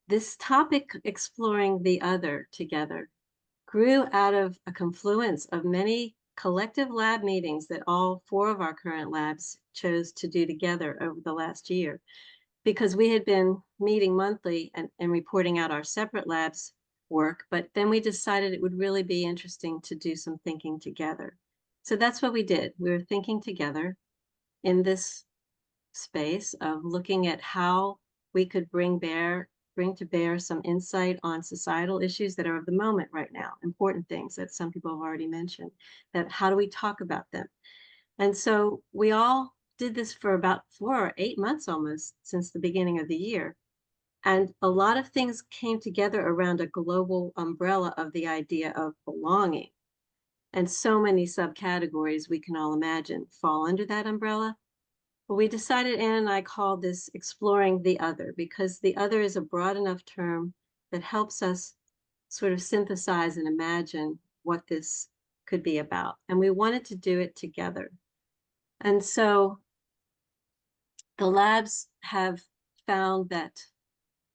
This topic, exploring the other together, grew out of a confluence of many collective lab meetings that all four of our current labs chose to do together over the last year, because we had been meeting monthly and reporting out our separate labs work, but then we decided it would really be interesting to do some thinking together. So that's what we did. We were thinking together in this space of looking at how we could bring to bear some insight on societal issues that are of the moment right now, important things that some people have already mentioned, that how do we talk about them? And so we all did this for about 4 or 8 months almost since the beginning of the year. And a lot of things came together around a global umbrella of the idea of belonging. And so many subcategories we can all imagine fall under that umbrella. But we decided, Ann and I called this exploring the other, because the other is a broad enough term that helps us sort of synthesize and imagine what this could be about. And we wanted to do it together. And so the labs have found that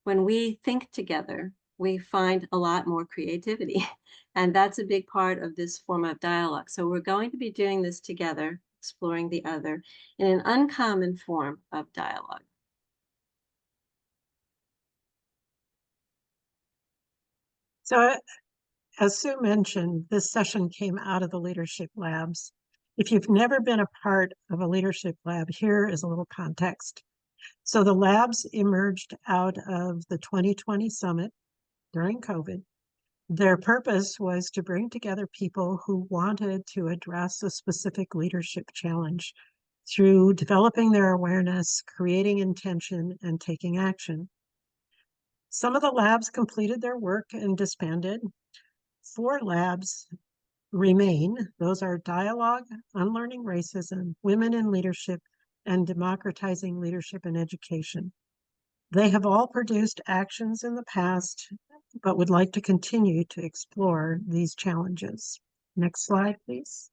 when we think together, we find a lot more creativity. And that's a big part of this form of dialogue. So we're going to be doing this together, exploring the other, in an uncommon form of dialogue. So, as Sue mentioned, this session came out of the leadership labs. If you've never been a part of a leadership lab, here is a little context. So the labs emerged out of the 2020 summit during COVID. Their purpose was to bring together people who wanted to address a specific leadership challenge through developing their awareness, creating intention, and taking action. Some of the labs completed their work and disbanded. 4 labs remain. Those are Dialogue, Unlearning Racism, Women in Leadership, and Democratizing Leadership in Education. They have all produced actions in the past, but would like to continue to explore these challenges. Next slide, please.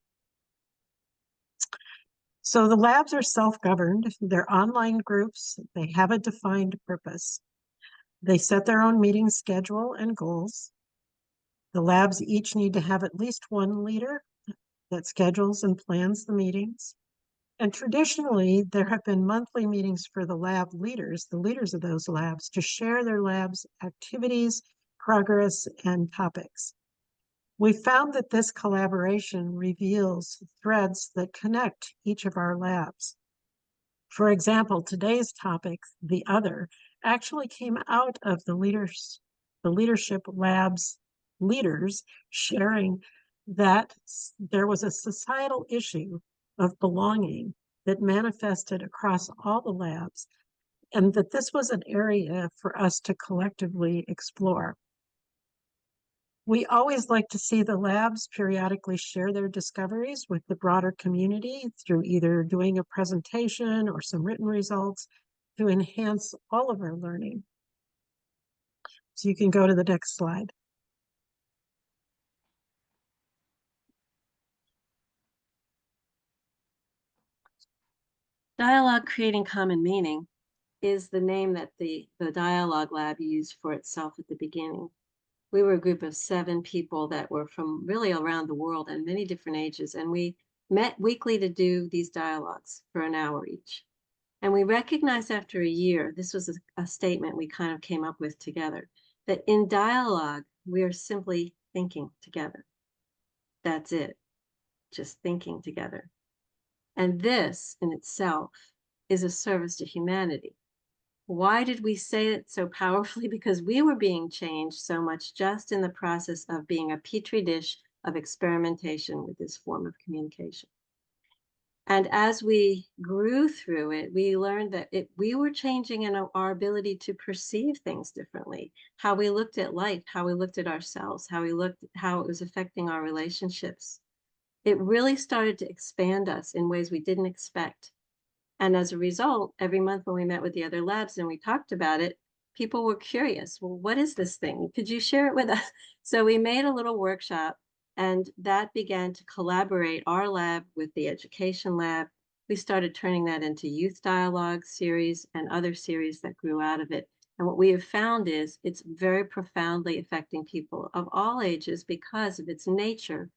So the labs are self-governed. They're online groups. They have a defined purpose. They set their own meeting schedule and goals. The labs each need to have at least one leader that schedules and plans the meetings. And traditionally, there have been monthly meetings for the lab leaders, the leaders of those labs, to share their lab's activities, progress, and topics. We found that this collaboration reveals threads that connect each of our labs. For example, today's topic, the other, actually came out of the leadership labs leaders sharing that there was a societal issue of belonging that manifested across all the labs, and that this was an area for us to collectively explore. We always like to see the labs periodically share their discoveries with the broader community through either doing a presentation or some written results to enhance all of our learning. So you can go to the next slide. Dialogue Creating Common Meaning is the name that the Dialogue Lab used for itself at the beginning. We were a group of 7 people that were from really around the world and many different ages, and we met weekly to do these dialogues for an hour each. And we recognized after a year, this was a statement we kind of came up with together, that in dialogue, we are simply thinking together. That's it, just thinking together. And this in itself is a service to humanity. Why did we say it so powerfully? Because we were being changed so much just in the process of being a petri dish of experimentation with this form of communication. And as we grew through it, we learned that we were changing in our ability to perceive things differently, how we looked at life, how we looked at ourselves, how it was affecting our relationships. It really started to expand us in ways we didn't expect. And as a result, every month when we met with the other labs and we talked about it, people were curious. Well, what is this thing? Could you share it with us? So we made a little workshop, and that began to collaborate our lab with the education lab. We started turning that into youth dialogue series and other series that grew out of it. And what we have found is it's very profoundly affecting people of all ages because of its nature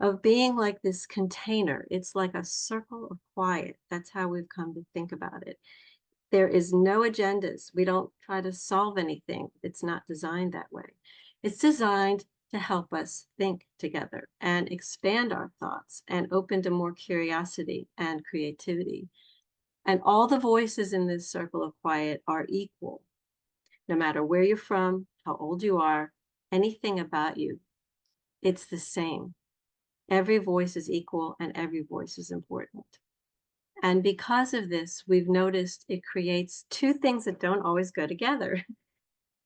of being like this container. It's like a circle of quiet. That's how we've come to think about it. There is no agendas. We don't try to solve anything. It's not designed that way. It's designed to help us think together and expand our thoughts and open to more curiosity and creativity. And all the voices in this circle of quiet are equal, no matter where you're from, how old you are, anything about you. It's the same. Every voice is equal and every voice is important. And because of this, we've noticed it creates two things that don't always go together.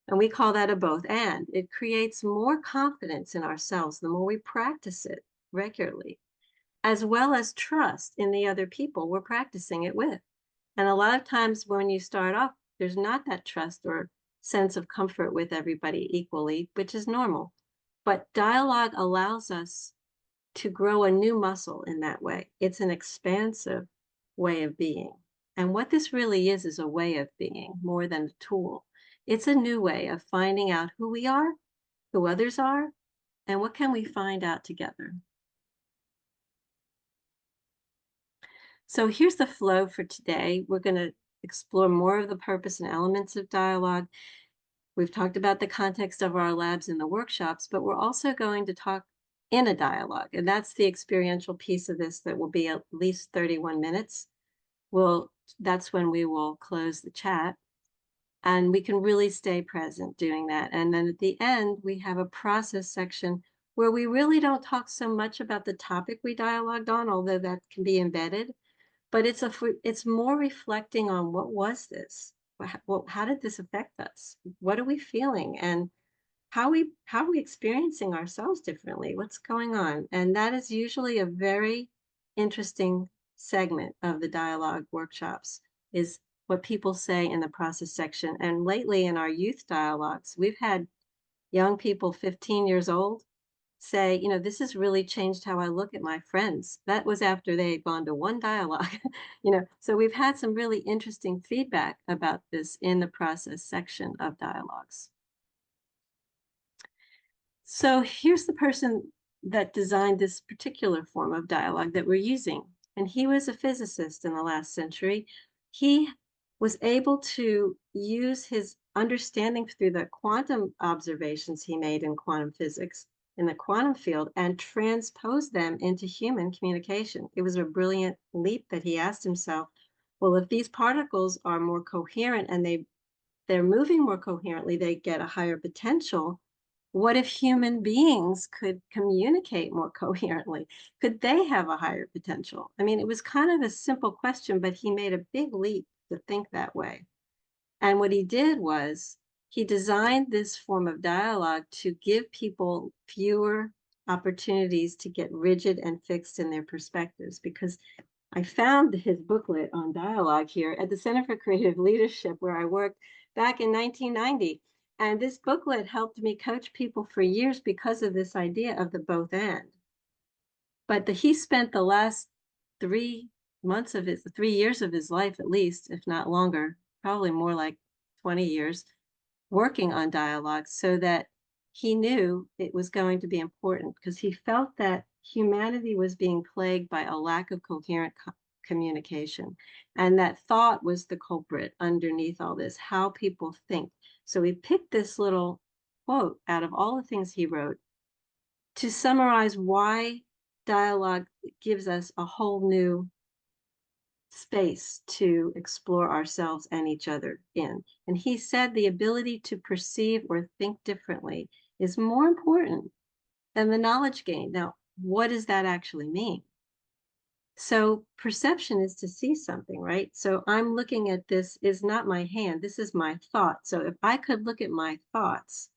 And we call that a both and. It creates more confidence in ourselves the more we practice it regularly, as well as trust in the other people we're practicing it with. And a lot of times when you start off, there's not that trust or sense of comfort with everybody equally, which is normal. But dialogue allows us to grow a new muscle in that way. It's an expansive way of being. And what this really is a way of being more than a tool. It's a new way of finding out who we are, who others are, and what can we find out together. So here's the flow for today. We're going to explore more of the purpose and elements of dialogue. We've talked about the context of our labs and the workshops, but we're also going to talk in a dialogue. And that's the experiential piece of this that will be at least 31 minutes. That's when we will close the chat. And we can really stay present doing that. And then at the end, we have a process section where we really don't talk so much about the topic we dialogued on, although that can be embedded, but it's more reflecting on what was this? How did this affect us? What are we feeling? And how are we experiencing ourselves differently? What's going on? And that is usually a very interesting segment of the dialogue workshops is what people say in the process section. And lately in our youth dialogues, we've had young people 15 years old say, this has really changed how I look at my friends. That was after they had gone to one dialogue, So we've had some really interesting feedback about this in the process section of dialogues. So here's the person that designed this particular form of dialogue that we're using. And he was a physicist in the last century. He was able to use his understanding through the quantum observations he made in quantum physics in the quantum field and transpose them into human communication. It was a brilliant leap that he asked himself, well, if these particles are more coherent and they're moving more coherently, they get a higher potential. What if human beings could communicate more coherently? Could they have a higher potential? I mean, it was kind of a simple question, but he made a big leap to think that way. And what he did was he designed this form of dialogue to give people fewer opportunities to get rigid and fixed in their perspectives, because I found his booklet on dialogue here at the Center for Creative Leadership, where I worked back in 1990. And this booklet helped me coach people for years because of this idea of the both and. But he spent the last 3 years of his life, at least, if not longer, probably more like 20 years, working on dialogue so that he knew it was going to be important because he felt that humanity was being plagued by a lack of coherent communication. And that thought was the culprit underneath all this, how people think. So he picked this little quote out of all the things he wrote to summarize why dialogue gives us a whole new space to explore ourselves and each other in. And he said the ability to perceive or think differently is more important than the knowledge gain. Now, what does that actually mean? So perception is to see something, right? So I'm looking at this is not my hand, this is my thought. So if I could look at my thoughts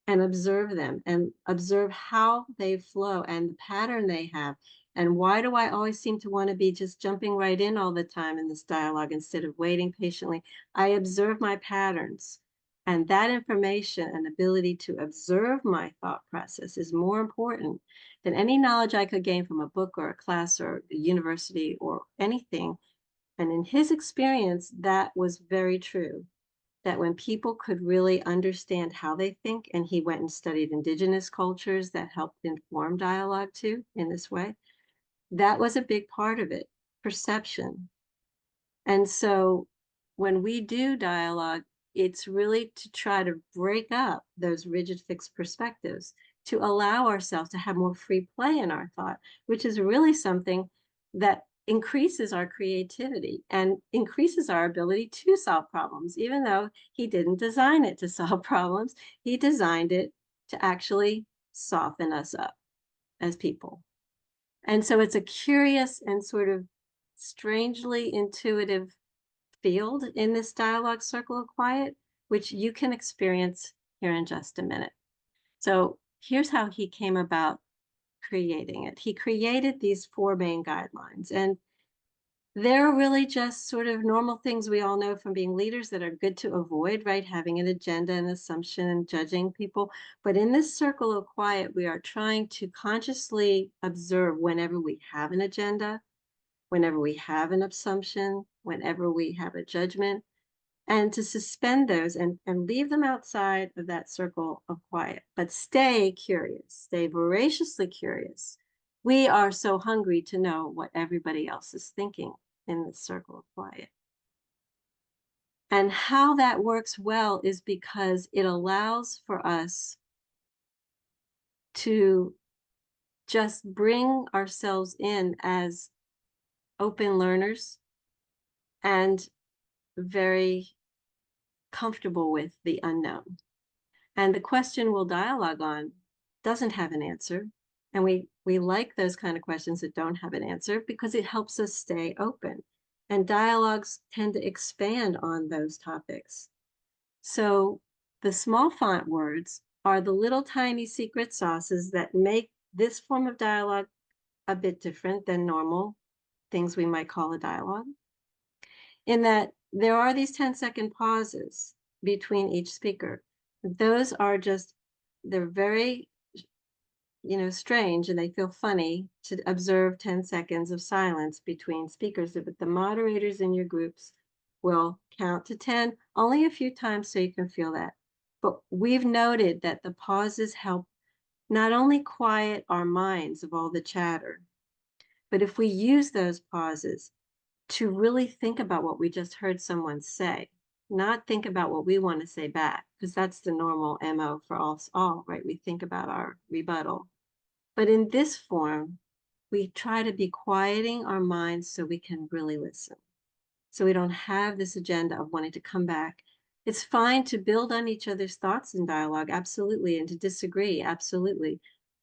and observe them and observe how they flow and the pattern they have. And why do I always seem to want to be just jumping right in all the time in this dialogue instead of waiting patiently? I observe my patterns. And that information and ability to observe my thought process is more important than any knowledge I could gain from a book or a class or a university or anything. And in his experience, that was very true. that when people could really understand how they think, and he went and studied indigenous cultures that helped inform dialogue too in this way, that was a big part of it, perception. And so when we do dialogue, it's really to try to break up those rigid fixed perspectives, to allow ourselves to have more free play in our thought, which is really something that increases our creativity and increases our ability to solve problems. Even though he didn't design it to solve problems, he designed it to actually soften us up as people. And so it's a curious and sort of strangely intuitive field in this dialogue circle of quiet, which you can experience here in just a minute. So here's how he came about creating it. He created these four main guidelines, and they're really just sort of normal things we all know from being leaders that are good to avoid, right? Having an agenda and assumption and judging people. But in this circle of quiet, we are trying to consciously observe whenever we have an agenda, whenever we have an assumption, whenever we have a judgment, and to suspend those and leave them outside of that circle of quiet, but stay curious, stay voraciously curious. We are so hungry to know what everybody else is thinking in this circle of quiet. And how that works well is because it allows for us to just bring ourselves in as open learners and very comfortable with the unknown. And the question we'll dialogue on doesn't have an answer. And we like those kind of questions that don't have an answer because it helps us stay open. And dialogues tend to expand on those topics. So the small font words are the little tiny secret sauces that make this form of dialogue a bit different than normal things we might call a dialogue, in that there are these 10-second pauses between each speaker. Those are just, they're very, strange, and they feel funny to observe 10 seconds of silence between speakers. But the moderators in your groups will count to 10 only a few times so you can feel that. But we've noted that the pauses help not only quiet our minds of all the chatter, but if we use those pauses to really think about what we just heard someone say, not think about what we want to say back, because that's the normal MO for us all, right? We think about our rebuttal. But in this form, we try to be quieting our minds so we can really listen. So we don't have this agenda of wanting to come back. It's fine to build on each other's thoughts in dialogue, absolutely, and to disagree, absolutely.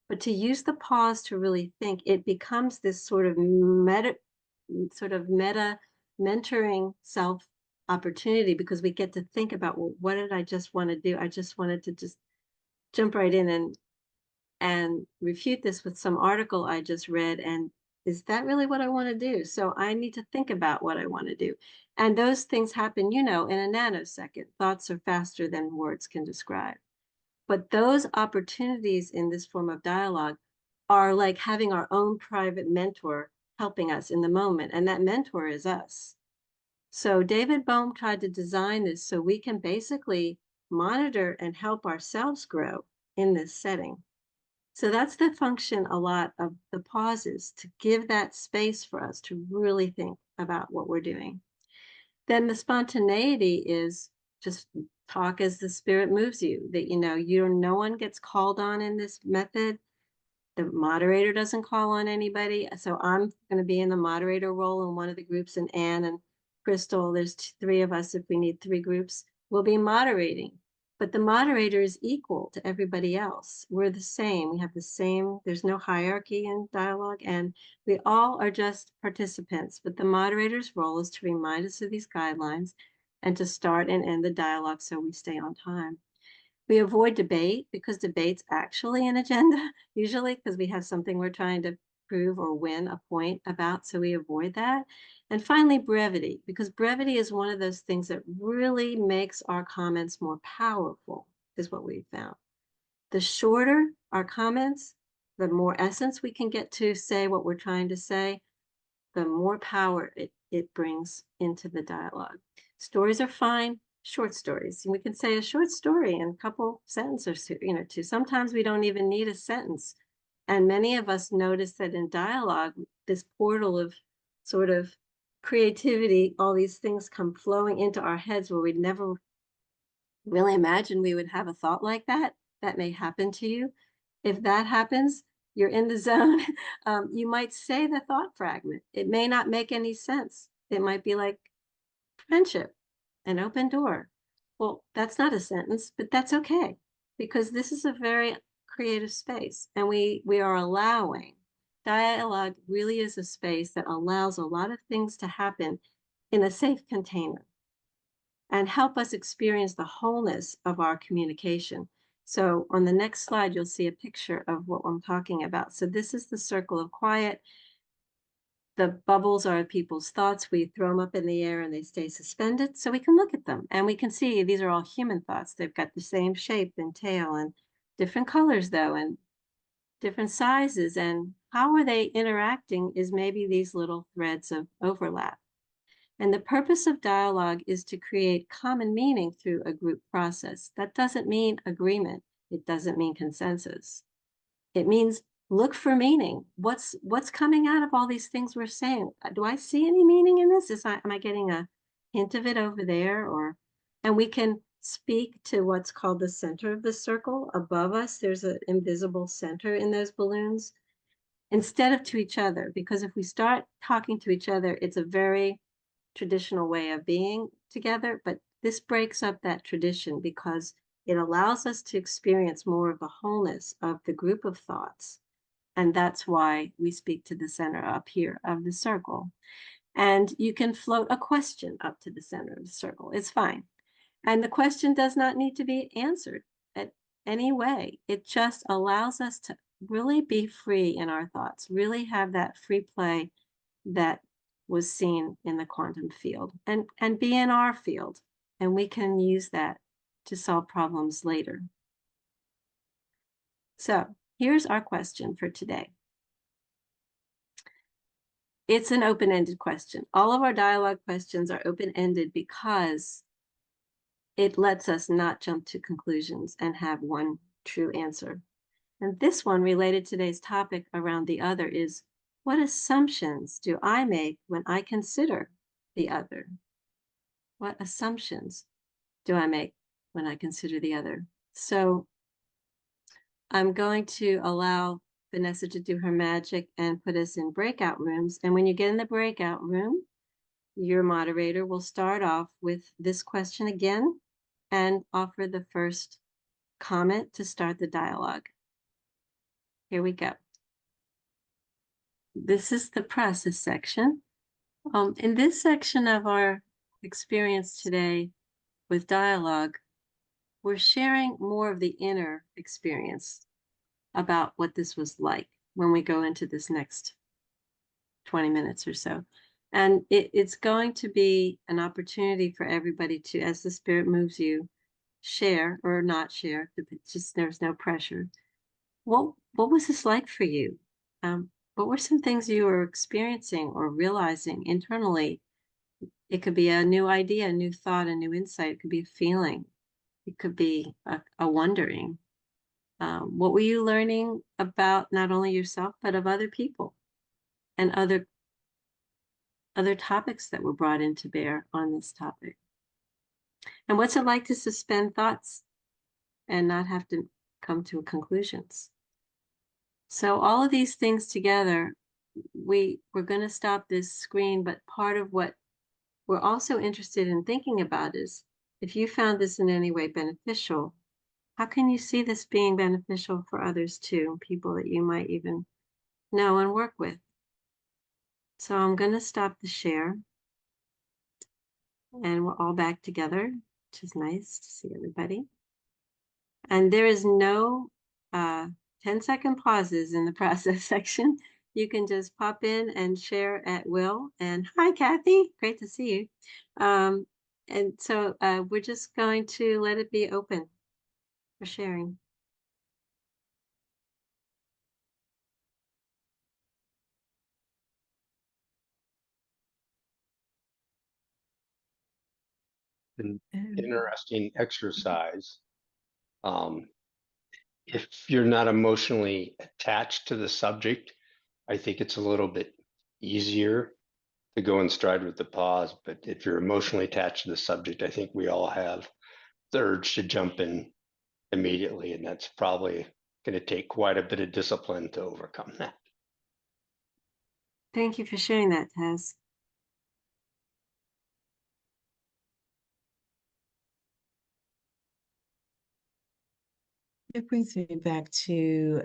But to use the pause to really think, it becomes this sort of meta mentoring self opportunity, because we get to think about, well, what did I just want to do? I just wanted to just jump right in and refute this with some article I just read. And is that really what I want to do? So I need to think about what I want to do. And those things happen, in a nanosecond. Thoughts are faster than words can describe. But those opportunities in this form of dialogue are like having our own private mentor helping us in the moment. And that mentor is us. So David Bohm tried to design this so we can basically monitor and help ourselves grow in this setting. So that's the function a lot of the pauses, to give that space for us to really think about what we're doing. Then the spontaneity is just talk as the spirit moves you, that, no one gets called on in this method. The moderator doesn't call on anybody. So I'm going to be in the moderator role in one of the groups, and Anne and Crystal, there's three of us. If we need three groups, we'll be moderating. But the moderator is equal to everybody else. We're the same. We have the same, there's no hierarchy in dialogue, and we all are just participants. But the moderator's role is to remind us of these guidelines and to start and end the dialogue so we stay on time. We avoid debate because debate's actually an agenda, usually, because we have something we're trying to prove or win a point about, so we avoid that. And finally, brevity, because brevity is one of those things that really makes our comments more powerful, is what we've found. The shorter our comments, the more essence we can get to say what we're trying to say, the more power it brings into the dialogue. Stories are fine. short stories. We can say a short story in a couple sentences or two. Sometimes we don't even need a sentence. And many of us notice that in dialogue, this portal of sort of creativity, all these things come flowing into our heads where we'd never really imagine we would have a thought like that. That may happen to you. If that happens, you're in the zone. You might say the thought fragment. It may not make any sense. It might be like, friendship, an open door. Well, that's not a sentence, but that's okay because this is a very creative space and we are allowing dialogue really is a space that allows a lot of things to happen in a safe container and help us experience the wholeness of our communication. So on the next slide, you'll see a picture of what I'm talking about. So this is the circle of quiet. The bubbles are people's thoughts. We throw them up in the air and they stay suspended so we can look at them and we can see these are all human thoughts. They've got the same shape and tail and different colors though and different sizes. And how are they interacting is maybe these little threads of overlap. And the purpose of dialogue is to create common meaning through a group process. That doesn't mean agreement. It doesn't mean consensus. It means look for meaning. What's coming out of all these things we're saying? Do I see any meaning in this? Am I getting a hint of it over there? And we can speak to what's called the center of the circle. Above us, there's an invisible center in those balloons instead of to each other. Because if we start talking to each other, it's a very traditional way of being together. But this breaks up that tradition because it allows us to experience more of the wholeness of the group of thoughts. And that's why we speak to the center up here of the circle. And you can float a question up to the center of the circle. It's fine. And the question does not need to be answered at any way. It just allows us to really be free in our thoughts, really have that free play that was seen in the quantum field and be in our field. And we can use that to solve problems later. So here's our question for today. It's an open-ended question. All of our dialogue questions are open-ended because it lets us not jump to conclusions and have one true answer. And this one related to today's topic around the other is, what assumptions do I make when I consider the other? What assumptions do I make when I consider the other? So I'm going to allow Vanessa to do her magic and put us in breakout rooms. And when you get in the breakout room, your moderator will start off with this question again and offer the first comment to start the dialogue. Here we go. This is the process section. In this section of our experience today with dialogue, we're sharing more of the inner experience about what this was like when we go into this next 20 minutes or so. And it's going to be an opportunity for everybody to, as the spirit moves you, share or not share. Just there's no pressure. What was this like for you? What were some things you were experiencing or realizing internally? It could be a new idea, a new thought, a new insight. It could be a feeling. It could be a wondering. What were you learning about not only yourself, but of other people and other topics that were brought into bear on this topic? And what's it like to suspend thoughts and not have to come to conclusions? So all of these things together, we're going to stop this screen, but part of what we're also interested in thinking about is if you found this in any way beneficial, how can you see this being beneficial for others too, people that you might even know and work with? So I'm going to stop the share and we're all back together, which is nice to see everybody. And there is no 10-second pauses in the process section. You can just pop in and share at will. And hi, Kathy, great to see you. And so we're just going to let it be open for sharing. an Um, interesting exercise. Um, if you're not emotionally attached to the subject, I think it's a little bit easier to go in stride with the pause. But if you're emotionally attached to the subject, I think we all have the urge to jump in immediately, and that's probably going to take quite a bit of discipline to overcome that. Thank you for sharing that, Taz. It brings me back to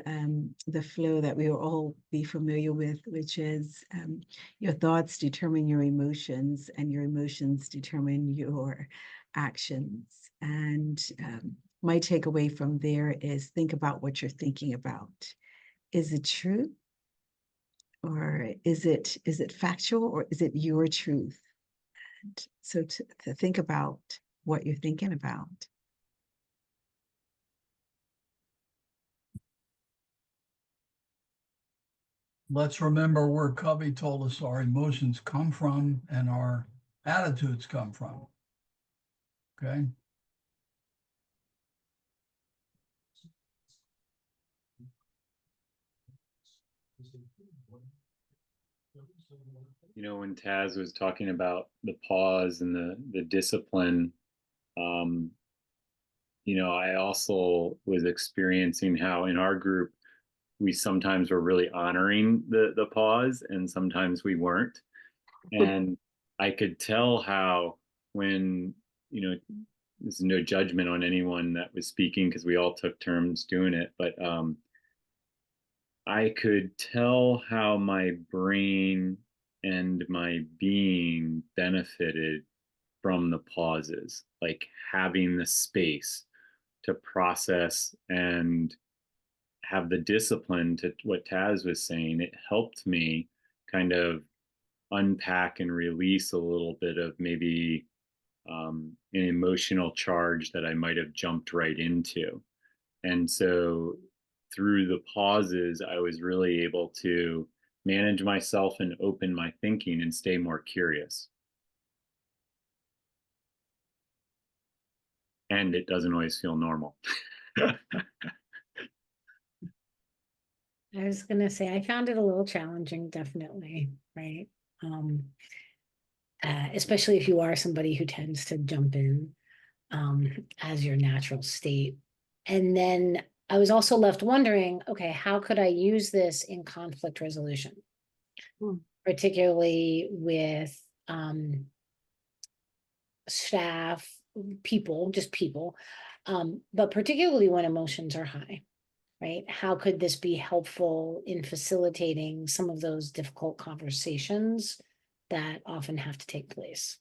the flow that we will all be familiar with, which is your thoughts determine your emotions, and your emotions determine your actions. And my takeaway from there is think about what you're thinking about. Is it true? Or is it factual, or is it your truth? And so to think about what you're thinking about. Let's remember where Covey told us our emotions come from and our attitudes come from. Okay. When Taz was talking about the pause and the discipline, um, I also was experiencing how in our group we sometimes were really honoring the pause and sometimes we weren't. And I could tell how when, there's no judgment on anyone that was speaking because we all took turns doing it, but I could tell how my brain and my being benefited from the pauses, like having the space to process and have the discipline to what Taz was saying. It helped me kind of unpack and release a little bit of maybe an emotional charge that I might have jumped right into. And so through the pauses, I was really able to manage myself and open my thinking and stay more curious. And it doesn't always feel normal. I was gonna say I found it a little challenging, definitely, right? Especially if you are somebody who tends to jump in as your natural state. And then I was also left wondering, okay, how could I use this in conflict resolution? Particularly with staff, people, just people, but particularly when emotions are high, right? How could this be helpful in facilitating some of those difficult conversations that often have to take place?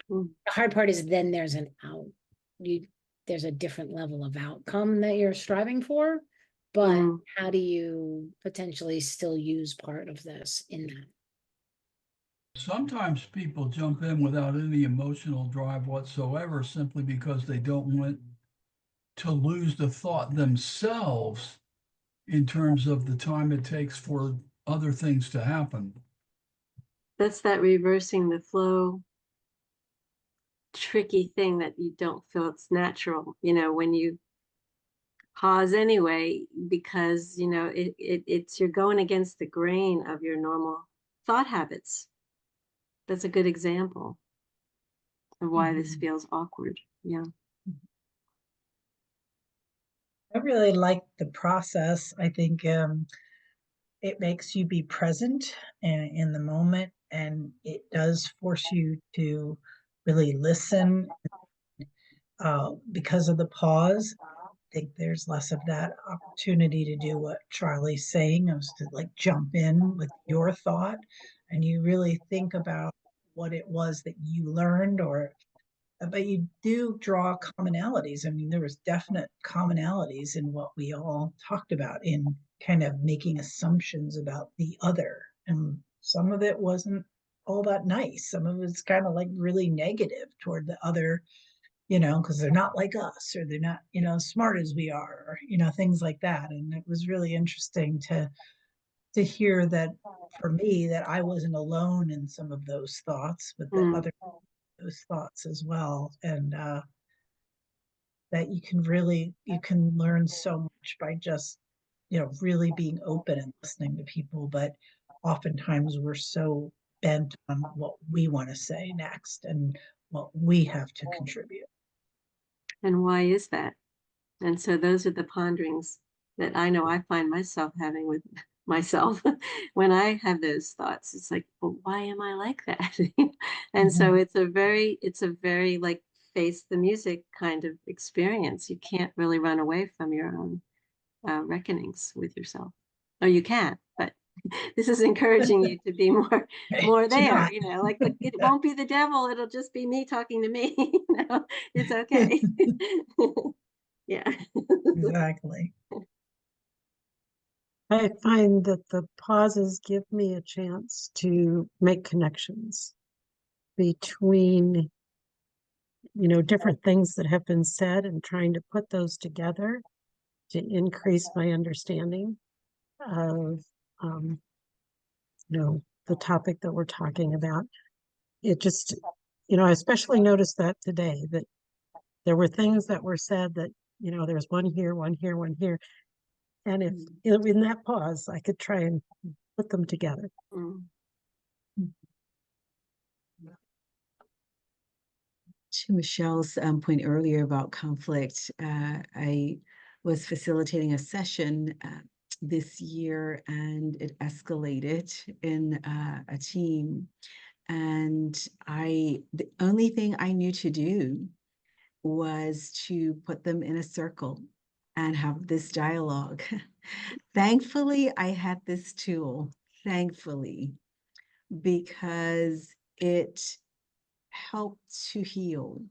The hard part is then there's an out. There's a different level of outcome that you're striving for, but how do you potentially still use part of this in that? Sometimes people jump in without any emotional drive whatsoever, simply because they don't want to lose the thought themselves in terms of the time it takes for other things to happen. That's that reversing the flow tricky thing that you don't feel it's natural, when you pause anyway, because, it's you're going against the grain of your normal thought habits. That's a good example of why this feels awkward. Yeah. I really like the process. I think it makes you be present in the moment, and it does force you to really listen because of the pause. I think there's less of that opportunity to do what Charlie's saying, is to like jump in with your thought, and you really think about what it was that you learned, or but you do draw commonalities. I mean, there was definite commonalities in what we all talked about in kind of making assumptions about the other. And some of it wasn't all that nice. Some of it's kind of like really negative toward the other, because they're not like us, or they're not, smart as we are, or, things like that. And it was really interesting to hear that for me that I wasn't alone in some of those thoughts, but that Mm. other those thoughts as well. And that you can learn so much by just, really being open and listening to people. But oftentimes we're so bent on what we want to say next and what we have to contribute. And why is that? And so those are the ponderings that I know I find myself having with myself when I have those thoughts. It's like, well, why am I like that? And so Mhm. it's a very like face the music kind of experience. You can't really run away from your own reckonings with yourself. Or you can, but this is encouraging you to be more To there, not. like it won't be the devil, it'll just be me talking to me. It's okay. Yeah. Exactly. I find that the pauses give me a chance to make connections between, different things that have been said and trying to put those together to increase my understanding of, um, the topic that we're talking about. It just, I especially noticed that today, that there were things that were said that, there's one here, one here, one here. And if in that pause, I could try and put them together. Mm. To Michelle's point earlier about conflict, I was facilitating a session this year, and it escalated in a team. And the only thing I knew to do was to put them in a circle and have this dialogue. Thankfully, I had this tool, thankfully, because it helped to heal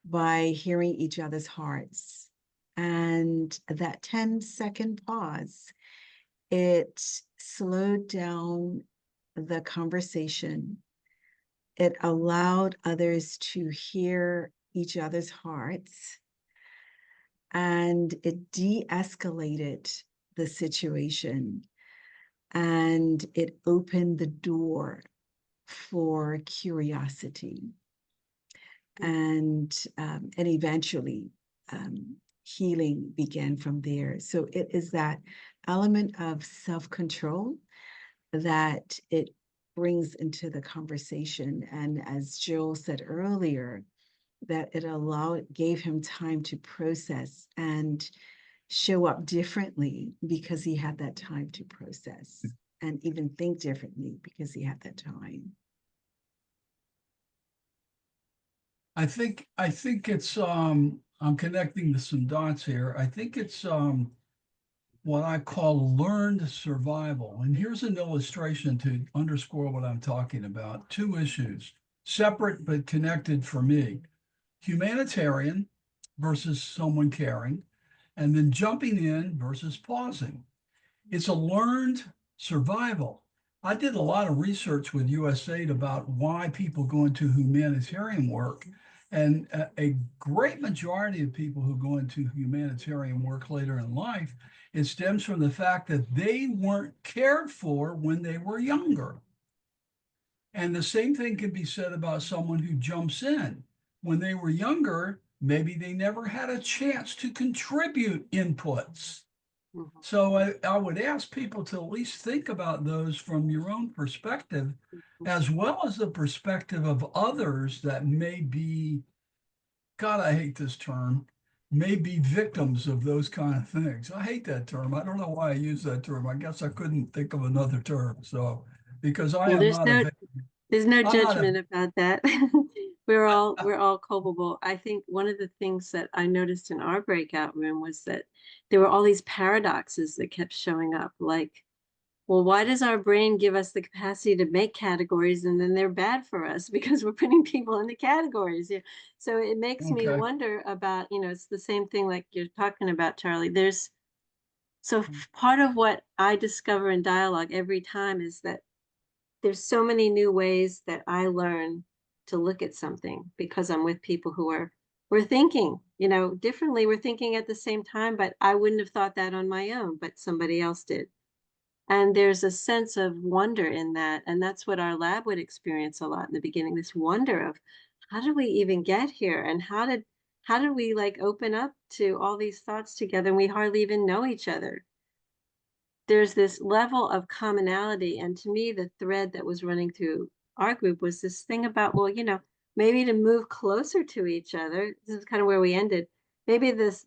by hearing each other's hearts. And that 10-second pause, it slowed down the conversation. It allowed others to hear each other's hearts, and it de-escalated the situation, and it opened the door for curiosity. And eventually healing began from there. So it is that element of self-control that it brings into the conversation. And as Joel said earlier, that it gave him time to process and show up differently because he had that time to process, and even think differently because he had that time. I think it's I'm connecting to some dots here. I think it's what I call learned survival. And here's an illustration to underscore what I'm talking about. Two issues, separate but connected for me. Humanitarian versus someone caring, and then jumping in versus pausing. It's a learned survival. I did a lot of research with USAID about why people go into humanitarian work. And a great majority of people who go into humanitarian work later in life, it stems from the fact that they weren't cared for when they were younger. And the same thing can be said about someone who jumps in. When they were younger, maybe they never had a chance to contribute inputs. Mhm. So I would ask people to at least think about those from your own perspective, as well as the perspective of others that may be, God, I hate this term, may be victims of those kind of things. I hate that term. I don't know why I use that term. I guess I couldn't think of another term. So, because I Well, am not a victim. there's no I'm not a, judgment about that. We're all culpable. I think one of the things that I noticed in our breakout room was that there were all these paradoxes that kept showing up, like, well, why does our brain give us the capacity to make categories and then they're bad for us because we're putting people into categories? Yeah. So it makes me okay. wonder about, it's the same thing like you're talking about, Charlie. Part of what I discover in dialogue every time is that there's so many new ways that I learn to look at something because I'm with people who we're thinking, differently. We're thinking at the same time, but I wouldn't have thought that on my own, but somebody else did. And there's a sense of wonder in that. And that's what our lab would experience a lot in the beginning, this wonder of how did we even get here? And how did we like open up to all these thoughts together and we hardly even know each other? There's this level of commonality. And to me, the thread that was running through our group was this thing about, well, maybe to move closer to each other. This is kind of where we ended. Maybe the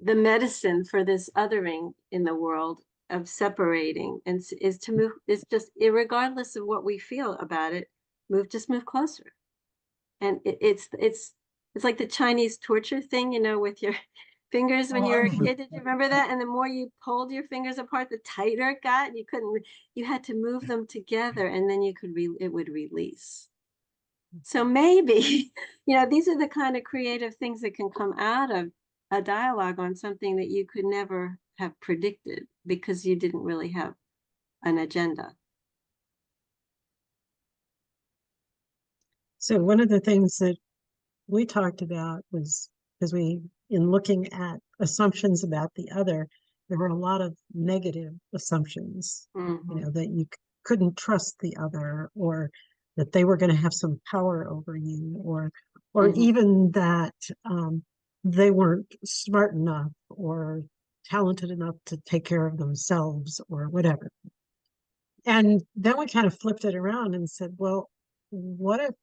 the medicine for this othering in the world of separating is to move, is just regardless of what we feel about it, move closer. And it's like the Chinese torture thing, with your fingers when Oh, you I were a remember. kid. Did you remember that? And the more you pulled your fingers apart, the tighter it got. You had to move them together, and then it would release. So maybe, these are the kind of creative things that can come out of a dialogue on something that you could never have predicted because you didn't really have an agenda. So one of the things that we talked about was, because in looking at assumptions about the other, there were a lot of negative assumptions, Mhm. that you couldn't trust the other, or that they were going to have some power over you, or Mhm. even that they weren't smart enough or talented enough to take care of themselves or whatever. And then we kind of flipped it around and said, well, what if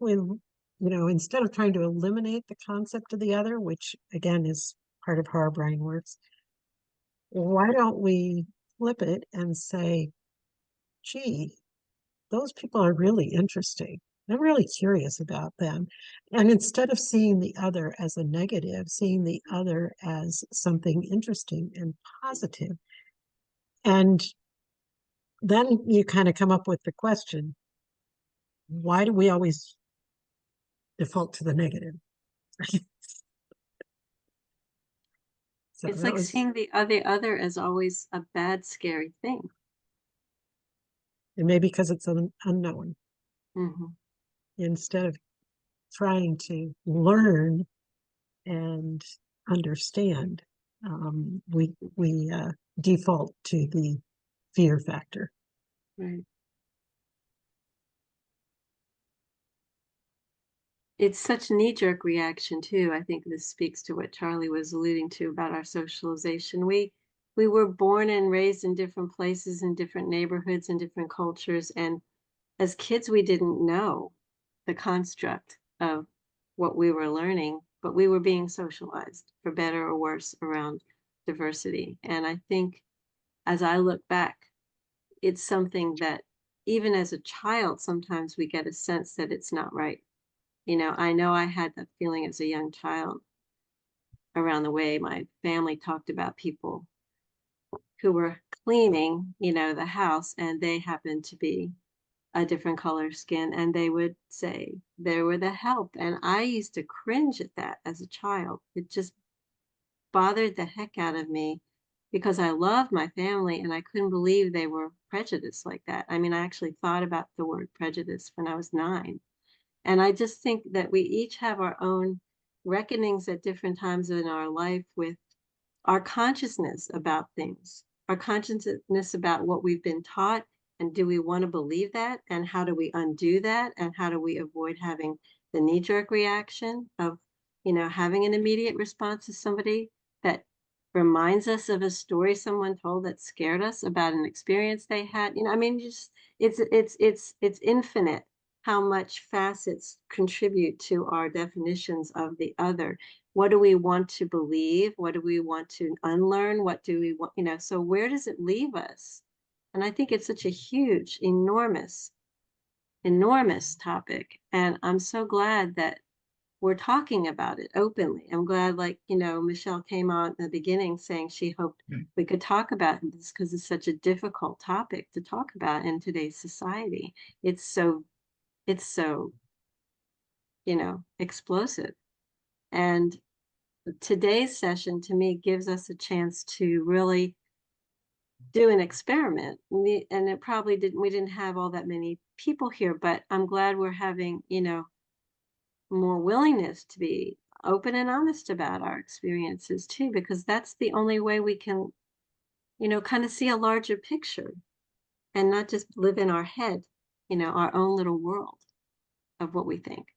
instead of trying to eliminate the concept of the other, which again is part of how our brain works, why don't we flip it and say, gee, those people are really interesting. I'm really curious about them. And instead of seeing the other as a negative, seeing the other as something interesting and positive. And then you kind of come up with the question, why do we always default to the negative? So It's that like was, seeing the other as always a bad, scary thing. and maybe because it's an unknown, Mhm. instead of trying to learn and understand, we default to the fear factor. Right. It's such knee-jerk reaction too. I think this speaks to what Charlie was alluding to about our socialization. We were born and raised in different places, in different neighborhoods, in different cultures, and as kids, we didn't know the construct of what we were learning, but we were being socialized for better or worse around diversity. And I think as I look back, it's something that even as a child, sometimes we get a sense that it's not right. I know I had that feeling as a young child around the way my family talked about people who were cleaning, the house, and they happened to be a different color skin, and they would say they were the help. And I used to cringe at that as a child. It just bothered the heck out of me because I loved my family and I couldn't believe they were prejudiced like that. I mean, I actually thought about the word prejudice when I was 9. And I just think that we each have our own reckonings at different times in our life with our consciousness about things, our consciousness about what we've been taught, and do we want to believe that? And how do we undo that? And how do we avoid having the knee jerk reaction of, having an immediate response to somebody that reminds us of a story someone told that scared us about an experience they had? I mean, just it's infinite how much facets contribute to our definitions of the other. What do we want to believe? What do we want to unlearn? What do we want, so where does it leave us? And I think it's such a huge, enormous, enormous topic. And I'm so glad that we're talking about it openly. I'm glad, like, Michelle came on in the beginning saying she hoped we could talk about this because it's such a difficult topic to talk about in today's society. It's so, explosive. And today's session to me gives us a chance to really do an experiment. And it probably we didn't have all that many people here, but I'm glad we're having, more willingness to be open and honest about our experiences too, because that's the only way we can, kind of see a larger picture and not just live in our head, our own little world of what we think.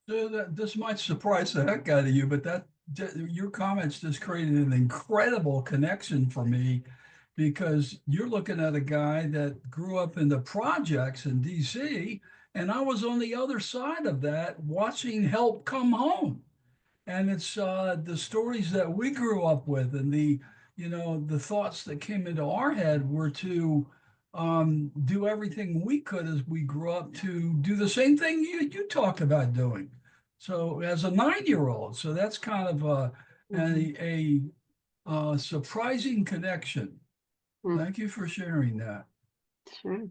So this might surprise the heck out of you, but your comments just created an incredible connection for me, because you're looking at a guy that grew up in the projects in DC, and I was on the other side of that watching help come home. And it's the stories that we grew up with, and the thoughts that came into our head were to do everything we could as we grew up to do the same thing you talked about doing. So as a 9-year-old, so that's kind of a surprising connection. Mm. Thank you for sharing that. Sure.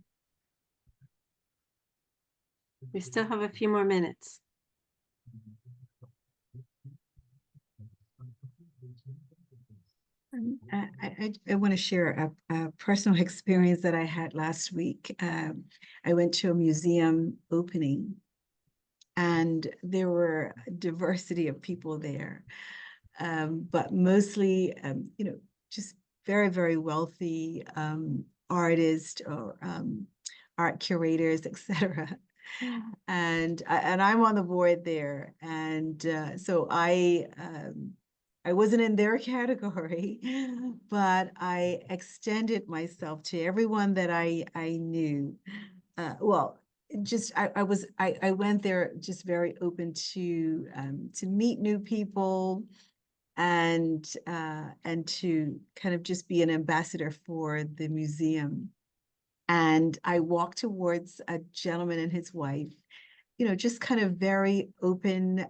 We still have a few more minutes. I want to share a personal experience that I had last week. I went to a museum opening, and there were a diversity of people there, but mostly, just very, very wealthy artists or art curators, etc. And I'm on the board there, and so I wasn't in their category, but I extended myself to everyone that I knew. Well, just I went there just very open to meet new people and to kind of just be an ambassador for the museum. And I walked towards a gentleman and his wife, just kind of very open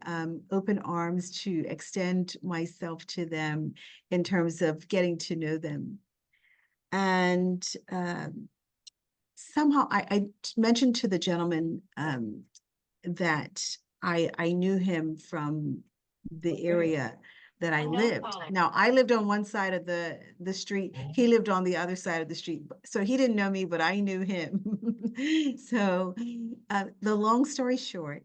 arms to extend myself to them in terms of getting to know them. And somehow I mentioned to the gentleman that I knew him from the area that I lived. Now, I lived on one side of the street. He lived on the other side of the street. So he didn't know me, but I knew him. So the long story short,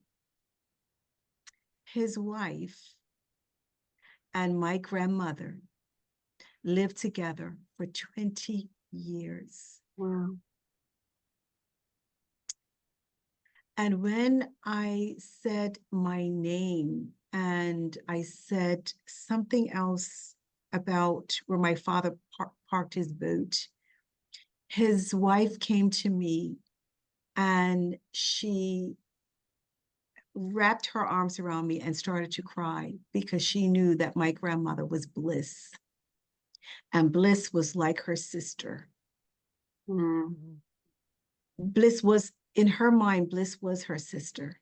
his wife and my grandmother lived together for 20 years. Wow. And when I said my name and I said something else about where my father parked his boat, his wife came to me and she wrapped her arms around me and started to cry because she knew that my grandmother was Bliss. And Bliss was like her sister. Mm. Bliss was, in her mind, Bliss was her sister.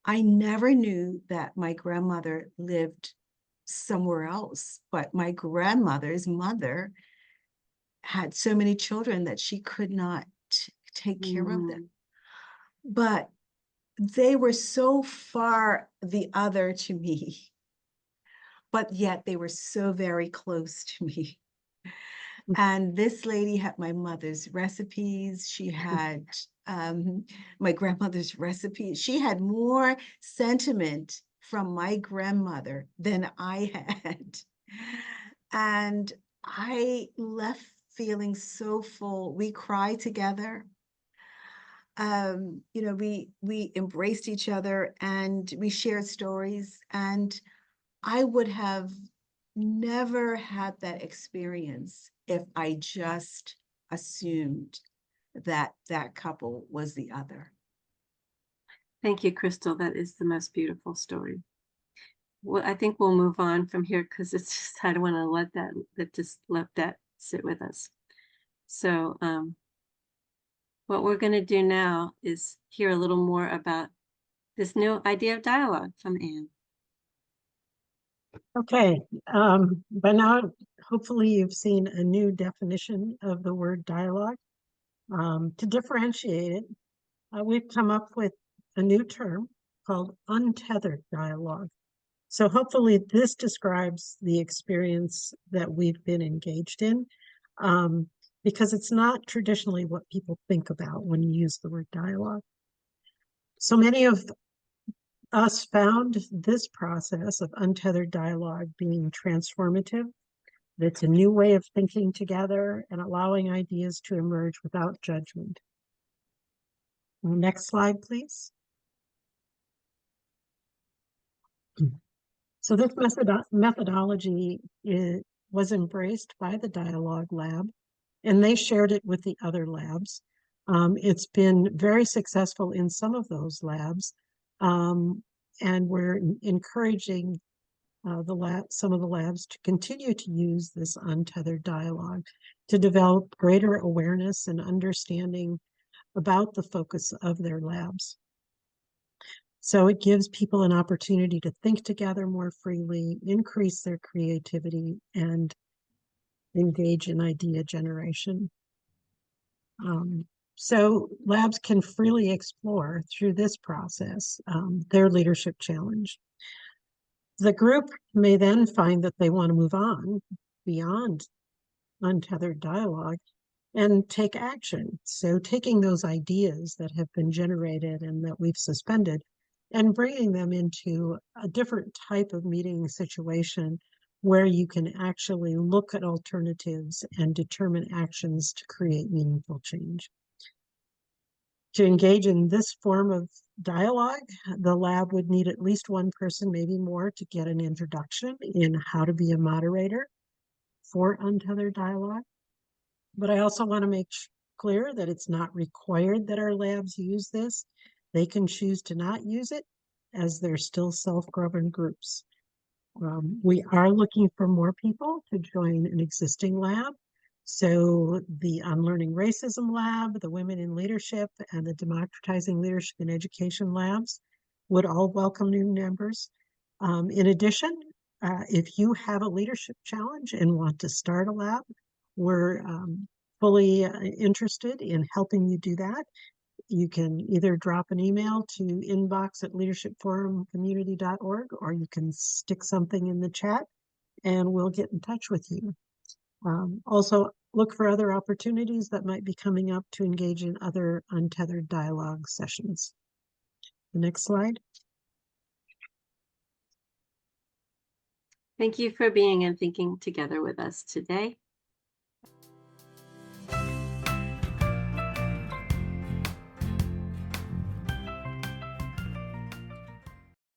I never knew that my grandmother lived somewhere else, but my grandmother's mother had so many children that she could not take care of them. But they were so far the other to me, but yet they were so very close to me. And this lady had my mother's recipes. She had my grandmother's recipes. She had more sentiment from my grandmother than I had. And I left feeling so full. We cried together. We embraced each other and we shared stories. And I would have never had that experience if I just assumed that that couple was the other. Thank you, Crystal. That is the most beautiful story. Well, I think we'll move on from here because it's just, I don't want to let that sit with us. So what we're going to do now is hear a little more about this new idea of dialogue from Anne. Okay, by now, hopefully you've seen a new definition of the word dialogue. To differentiate it, we've come up with a new term called untethered dialogue. So hopefully this describes the experience that we've been engaged in, because it's not traditionally what people think about when you use the word dialogue. So many of us found this process of untethered dialogue being transformative. It's a new way of thinking together and allowing ideas to emerge without judgment. Next slide, please. So this methodology was embraced by the Dialogue Lab, and they shared it with the other labs. It's been very successful in some of those labs, and we're encouraging some of the labs to continue to use this untethered dialogue to develop greater awareness and understanding about the focus of their labs. So it gives people an opportunity to think together more freely, increase their creativity, and engage in idea generation. So labs can freely explore through this process their leadership challenge. The group may then find that they want to move on beyond untethered dialogue and take action. So taking those ideas that have been generated and that we've suspended and bringing them into a different type of meeting situation where you can actually look at alternatives and determine actions to create meaningful change. To engage in this form of dialogue, the lab would need at least one person, maybe more, to get an introduction in how to be a moderator for untethered dialogue. But I also want to make clear that it's not required that our labs use this. They can choose to not use it, as they're still self-governed groups. We are looking for more people to join an existing lab. So the Unlearning Racism Lab, the Women in Leadership, and the Democratizing Leadership in Education labs would all welcome new members. In addition, if you have a leadership challenge and want to start a lab, we're fully interested in helping you do that. You can either drop an email to inbox@leadershipforumcommunity.org, or you can stick something in the chat and we'll get in touch with you. Also, look for other opportunities that might be coming up to engage in other untethered dialogue sessions. The next slide. Thank you for being and thinking together with us today.